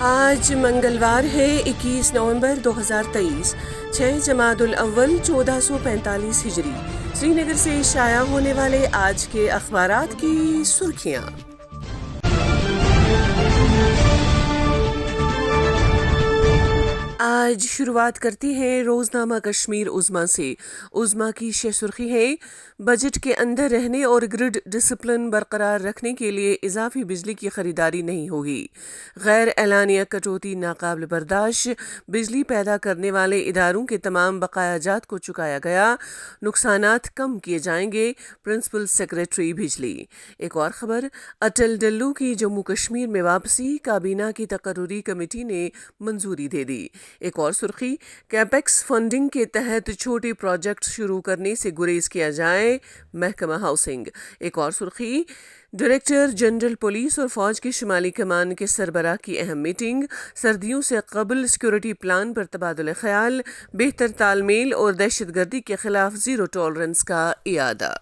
آج منگلوار ہے 21 نومبر 2023، 6 جمادی الاول 1445 ہجری۔ سری نگر سے شائع ہونے والے آج کے اخبارات کی سرخیاں۔ آج شروعات کرتی ہیں روزنامہ کشمیر عظمیٰ سے۔ عظمیٰ کی شہ سرخی ہے: بجٹ کے اندر رہنے اور گرڈ ڈسپلن برقرار رکھنے کے لیے اضافی بجلی کی خریداری نہیں ہوگی۔ غیر اعلانیہ کٹوتی ناقابل برداشت، بجلی پیدا کرنے والے اداروں کے تمام بقایا جات کو چکایا گیا، نقصانات کم کیے جائیں گے، پرنسپل سیکریٹری بجلی۔ ایک اور خبر: اٹل ڈلو کی جموں کشمیر میں واپسی، کابینہ کی تقرری کمیٹی نے منظوری دے دی۔ ایک اور سرخی: کیپیکس فنڈنگ کے تحت چھوٹے پروجیکٹ شروع کرنے سے گریز کیا جائے، محکمہ ہاؤسنگ۔ ایک اور سرخی: ڈائریکٹر جنرل پولیس اور فوج کی شمالی کمان کے سربراہ کی اہم میٹنگ، سردیوں سے قبل سیکورٹی پلان پر تبادلہ خیال، بہتر تال میل اور دہشت گردی کے خلاف زیرو ٹالرنس کا اعادہ۔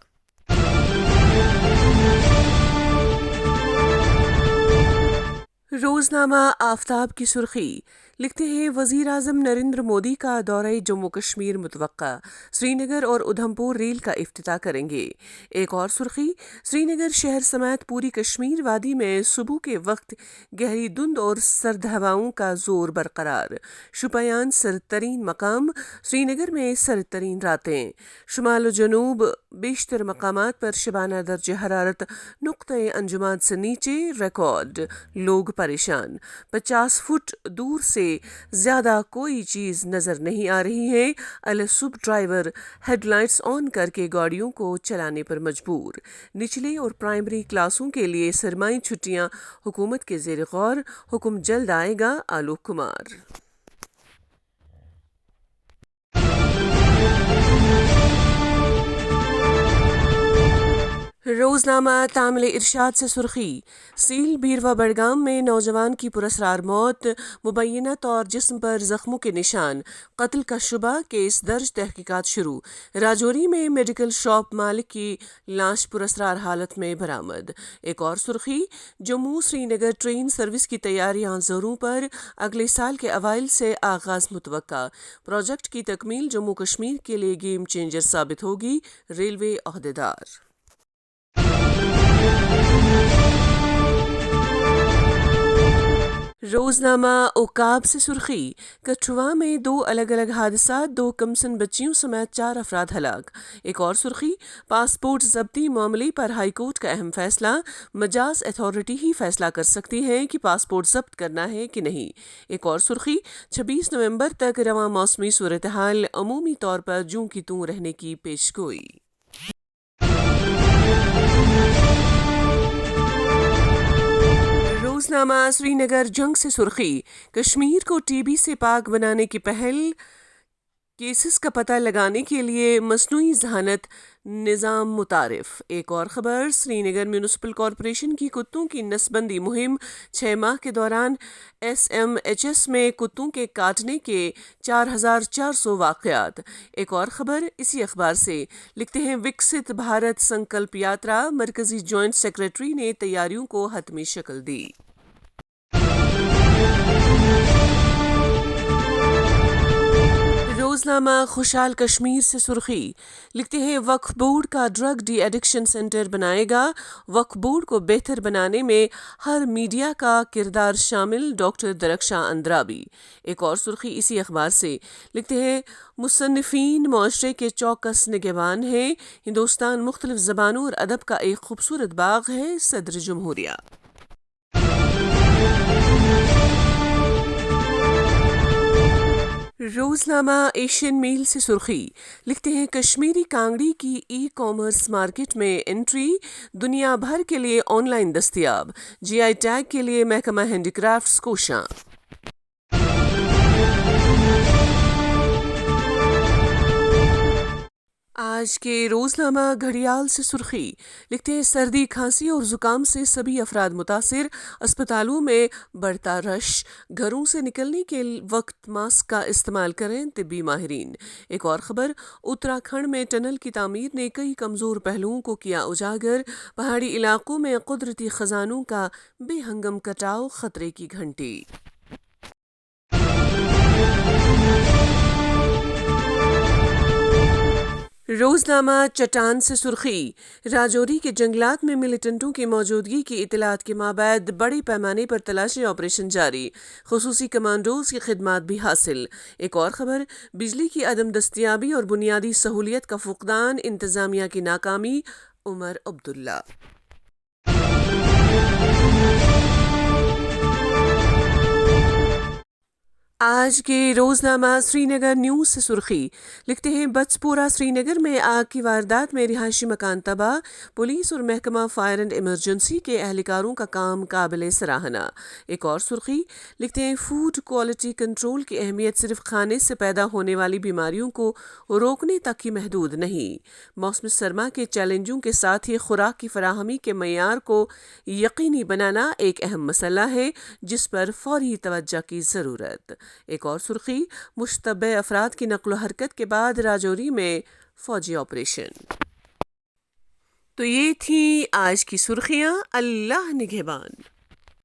روزنامہ آفتاب کی سرخی لکھتے ہیں: وزیر اعظم نریندر مودی کا دورہ جموں کشمیر متوقع، سری نگر اور ادھمپور ریل کا افتتاح کریں گے۔ ایک اور سرخی: سری نگر شہر سمیت پوری کشمیر وادی میں صبح کے وقت گہری دھند اور سرد ہواؤں کا زور برقرار، شوپیان سرد ترین مقام، سری نگر میں سرد ترین راتیں، شمال و جنوب بیشتر مقامات پر شبانہ درجہ حرارت نقطۂ انجماد سے نیچے ریکارڈ، لوگ پریشان، 50 فٹ دور سے زیادہ کوئی چیز نظر نہیں آ رہی ہے، صبح ڈرائیور ہیڈ لائٹس آن کر کے گاڑیوں کو چلانے پر مجبور۔ نچلے اور پرائمری کلاسوں کے لیے سرمائی چھٹیاں حکومت کے زیر غور، حکم جلد آئے گا، آلوک کمار۔ روزنامہ تامل ارشاد سے سرخی: سیل بیروا بڑگام میں نوجوان کی پراسرار موت، مبینہ طور جسم پر زخموں کے نشان، قتل کا شبہ، کیس درج، تحقیقات شروع۔ راجوری میں میڈیکل شاپ مالک کی لاش پراسرار حالت میں برآمد۔ ایک اور سرخی: جموں سری نگر ٹرین سروس کی تیاریاں زوروں پر، اگلے سال کے اوائل سے آغاز متوقع۔ پروجیکٹ کی تکمیل جموں کشمیر کے لیے گیم چینجر ثابت ہوگی، ریلوے عہدیدار۔ روزنامہ عکاب سے سرخی: کٹھوعہ میں 2 الگ الگ حادثات، 2 کمسن بچیوں سمیت 4 افراد ہلاک۔ ایک اور سرخی: پاسپورٹ ضبطی معاملے پر ہائی کورٹ کا اہم فیصلہ، مجاز اتھارٹی ہی فیصلہ کر سکتی ہے کہ پاسپورٹ ضبط کرنا ہے کہ نہیں۔ ایک اور سرخی: 26 نومبر تک رواں موسمی صورتحال، عمومی طور پر جوں کی توں رہنے کی پیشگوئی۔ روزنامہ سری نگر جنگ سے سرخی: کشمیر کو ٹی بی سے پاک بنانے کی پہل، کیسز کا پتہ لگانے کے لیے مصنوعی ذہانت نظام متعارف۔ ایک اور خبر: سری نگر میونسپل کارپوریشن کی کتوں کی نسل بندی مہم، 6 ماہ کے دوران ایس ایم ایچ ایس میں کتوں کے کاٹنے کے 4400 واقعات۔ ایک اور خبر اسی اخبار سے لکھتے ہیں: وکست بھارت سنکلپ یاترا، مرکزی جوائنٹ سیکریٹری نے تیاریوں کو حتمی شکل دی۔ روزنامہ خوشحال کشمیر سے سرخی لکھتے ہیں: وقف بورڈ کا ڈرگ ڈی ایڈکشن سینٹر بنائے گا، وقف بورڈ کو بہتر بنانے میں ہر میڈیا کا کردار شامل، ڈاکٹر درخشاں اندرابی۔ ایک اور سرخی اسی اخبار سے لکھتے ہیں: مصنفین معاشرے کے چوکس نگہبان ہیں، ہندوستان مختلف زبانوں اور ادب کا ایک خوبصورت باغ ہے، صدر جمہوریہ۔ روزنامہ ایشین میل سے سرخی لکھتے ہیں: کشمیری کانگڑی کی ای کامرس مارکیٹ میں انٹری، دنیا بھر کے لیے آن لائن دستیاب، جی آئی ٹیگ کے لیے محکمہ ہینڈی کرافٹس کوشاں۔ آج کے روزنامہ گھڑیال سے سرخی لکھتے ہیں: سردی، کھانسی اور زکام سے سبھی افراد متاثر، اسپتالوں میں بڑھتا رش، گھروں سے نکلنے کے وقت ماسک کا استعمال کریں، طبی ماہرین۔ ایک اور خبر: اتراکھنڈ میں ٹنل کی تعمیر نے کئی کمزور پہلوؤں کو کیا اجاگر، پہاڑی علاقوں میں قدرتی خزانوں کا بے ہنگم کٹاؤ خطرے کی گھنٹی۔ روزنامہ چٹان سے سرخی، راجوری کے جنگلات میں ملیٹنٹوں کی موجودگی کی اطلاعات کے مابعد بڑے پیمانے پر تلاشی آپریشن جاری، خصوصی کمانڈوز کی خدمات بھی حاصل۔ ایک اور خبر، بجلی کی عدم دستیابی اور بنیادی سہولیت کا فقدان، انتظامیہ کی ناکامی، عمر عبداللہ۔ آج کے روزنامہ سری نگر نیوز سے سرخی لکھتے ہیں، بچپورہ سری نگر میں آگ کی واردات میں رہائشی مکان تباہ، پولیس اور محکمہ فائر اینڈ ایمرجنسی کے اہلکاروں کا کام قابل سراہنا۔ ایک اور سرخی لکھتے ہیں، فوڈ کوالٹی کنٹرول کی اہمیت صرف کھانے سے پیدا ہونے والی بیماریوں کو روکنے تک ہی محدود نہیں، موسم سرما کے چیلنجوں کے ساتھ ہی خوراک کی فراہمی کے معیار کو یقینی بنانا ایک اہم مسئلہ ہے جس پر فوری توجہ کی ضرورت۔ ایک اور سرخی، مشتبہ افراد کی نقل و حرکت کے بعد راجوری میں فوجی آپریشن۔ تو یہ تھیں آج کی سرخیاں۔ اللہ نگہبان۔